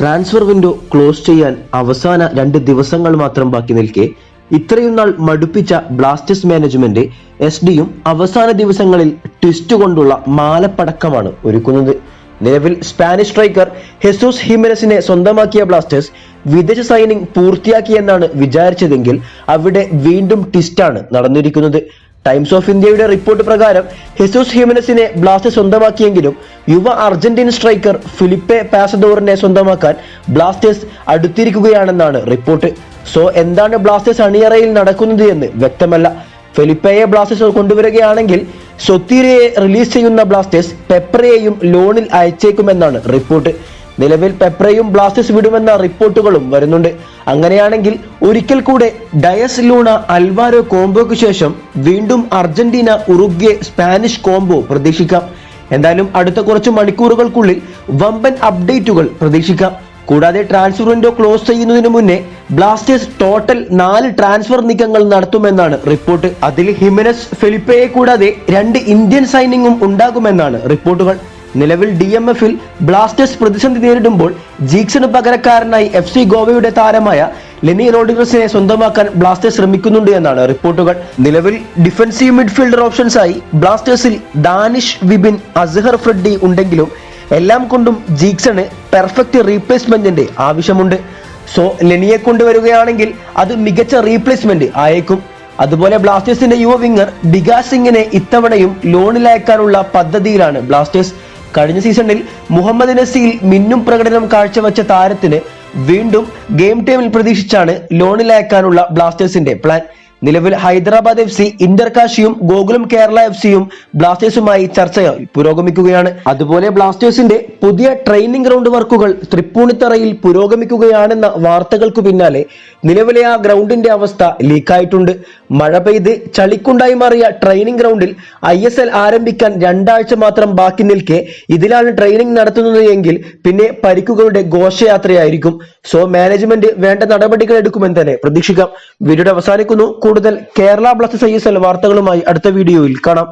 Transfer window close ചെയ്യാൻ അവസാന 2 ദിവസങ്ങൾ മാത്രം ബാക്കി നിൽക്കെ ഇത്രയും നാൾ മടുപ്പിച്ച ബ്ലാസ്റ്റേഴ്സ് മാനേജ്മെന്റ് എസ്ഡിയും അവസാന ദിവസങ്ങളിൽ ട്വിസ്റ്റ് കൊണ്ടുള്ള മാലപ്പടക്കമാണ് ഒരുക്കുന്നത്. നിലവിൽ സ്പാനിഷ് സ്ട്രൈക്കർ ഹെസൂസ് ഹിമെനസിനെ സ്വന്തമാക്കിയ ബ്ലാസ്റ്റേഴ്സ് വിദേശ സൈനിങ് പൂർത്തിയാക്കിയെന്നാണ് വിചാരിച്ചതെങ്കിൽ അവിടെ വീണ്ടും ട്വിസ്റ്റാണ് നടന്നിരിക്കുന്നത്. ടൈംസ് ഓഫ് ഇന്ത്യയുടെ റിപ്പോർട്ട് പ്രകാരം ഹെസൂസ് ഹിമെനസിനെ ബ്ലാസ്റ്റേഴ്സ് സ്വന്തമാക്കിയെങ്കിലും യുവ അർജന്റീൻ സ്ട്രൈക്കർ ഫിലിപ്പെ പാസഡോറിനെ സ്വന്തമാക്കാൻ ബ്ലാസ്റ്റേഴ്സ് അടുത്തിരിക്കുകയാണെന്നാണ് റിപ്പോർട്ട്. സോ എന്താണ് ബ്ലാസ്റ്റേഴ്സ് അണിയറയിൽ നടക്കുന്നത് എന്ന് വ്യക്തമല്ല. ഫെലിപ്പയെ ബ്ലാസ്റ്റേഴ്സ് കൊണ്ടുവരികയാണെങ്കിൽ സൊത്തീരയെ റിലീസ് ചെയ്യുന്ന ബ്ലാസ്റ്റേഴ്സ് പെപ്രയെയും ലോണിൽ അയച്ചേക്കുമെന്നാണ് റിപ്പോർട്ട്. നിലവിൽ പെപ്രയും ബ്ലാസ്റ്റേഴ്സ് വിടുമെന്ന റിപ്പോർട്ടുകളും വരുന്നുണ്ട്. അങ്ങനെയാണെങ്കിൽ ഒരിക്കൽ കൂടെ ഡയസ് ലൂണ അൽവാരോ കോംബോയ്ക്ക് ശേഷം വീണ്ടും അർജന്റീന ഉറുഗ്വേ സ്പാനിഷ് കോംബോ പ്രതീക്ഷിക്കാം. എന്തായാലും അടുത്ത കുറച്ച് മണിക്കൂറുകൾക്കുള്ളിൽ വമ്പൻ അപ്ഡേറ്റുകൾ പ്രതീക്ഷിക്കാം. കൂടാതെ ട്രാൻസ്ഫർ വിൻഡോ ക്ലോസ് ചെയ്യുന്നതിന് മുന്നേ ബ്ലാസ്റ്റേഴ്സ് ടോട്ടൽ 4 ട്രാൻസ്ഫർ നീക്കങ്ങൾ നടത്തുമെന്നാണ് റിപ്പോർട്ട്. അതിൽ ഹിമെനസ്, ഫെലിപ്പയെ കൂടാതെ 2 ഇന്ത്യൻ സൈനിങ്ങും ഉണ്ടാകുമെന്നാണ് റിപ്പോർട്ടുകൾ. നിലവിൽ DMF-ൽ ബ്ലാസ്റ്റേഴ്സ് പ്രതിസന്ധി നേരിടുമ്പോൾ ജീക്സിന് പകരക്കാരനായി FC ഗോവയുടെ താരമായ ലെനി റോഡ്രിഗസിനെ സ്വന്തമാക്കാൻ ബ്ലാസ്റ്റേഴ്സ് ശ്രമിക്കുന്നുണ്ട് എന്നാണ് റിപ്പോർട്ടുകൾ. നിലവിൽ ഡിഫൻസീവ് മിഡ്ഫീൽഡർ ഓപ്ഷൻസായി ബ്ലാസ്റ്റേഴ്സിൽ ഡാനിഷ്, വിപിൻ, അസ്ഹർ ഫ്രെഡി ഉണ്ടെങ്കിലും എല്ലാം കൊണ്ടും ജീക്സണ് പെർഫെക്റ്റ് റീപ്ലേസ്മെന്റിന്റെ ആവശ്യമുണ്ട്. സോ ലെനിയെ കൊണ്ടുവരികയാണെങ്കിൽ അത് മികച്ച റീപ്ലേസ്മെന്റ് ആയേക്കും. അതുപോലെ ബ്ലാസ്റ്റേഴ്സിന്റെ യുവ വിങ്ങർ ബികാസ് സിംഗിനെ ഇത്തവണയും ലോണിലയക്കാനുള്ള പദ്ധതിയിലാണ് ബ്ലാസ്റ്റേഴ്സ്. കഴിഞ്ഞ സീസണിൽ മുഹമ്മദ് നസിയിൽ മിന്നും പ്രകടനം കാഴ്ചവെച്ച താരത്തിന് വീണ്ടും ഗെയിം ടൈമിൽ പ്രതീക്ഷിച്ചാണ് ലോണിലയക്കാനുള്ള ബ്ലാസ്റ്റേഴ്സിന്റെ പ്ലാൻ. നിലവിൽ ഹൈദരാബാദ് FC, ഇന്റർ കാശിയും ഗോകുലം കേരള FCയും ബ്ലാസ്റ്റേഴ്സുമായി ചർച്ചകൾ പുരോഗമിക്കുകയാണ്. അതുപോലെ ബ്ലാസ്റ്റേഴ്സിന്റെ പുതിയ ട്രെയിനിങ് ഗ്രൗണ്ട് വർക്കുകൾ തൃപ്പൂണിത്തറയിൽ പുരോഗമിക്കുകയാണെന്ന വാർത്തകൾക്ക് പിന്നാലെ നിലവിലെ ആ ഗ്രൗണ്ടിന്റെ അവസ്ഥ ലീക്കായിട്ടുണ്ട്. മഴ പെയ്ത് ചളിക്കുണ്ടായി മാറിയ ട്രെയിനിങ് ഗ്രൗണ്ടിൽ ISL ആരംഭിക്കാൻ 2 ആഴ്ച മാത്രം ബാക്കി നിൽക്കെ ഇതിലാണ് ട്രെയിനിങ് നടത്തുന്നത് എങ്കിൽ പിന്നെ പരിക്കുകളുടെ ഘോഷയാത്രയായിരിക്കും. സോ മാനേജ്മെന്റ് വേണ്ട നടപടികൾ എടുക്കുമെന്ന് തന്നെ പ്രതീക്ഷിക്കാം. വീഡിയോയുടെ അവസാനിക്കുന്നു. കൂടുതൽ കേരള ബ്ലാസ്റ്റേഴ്സ് ISL വാർത്തകളുമായി അടുത്ത വീഡിയോയിൽ കാണാം.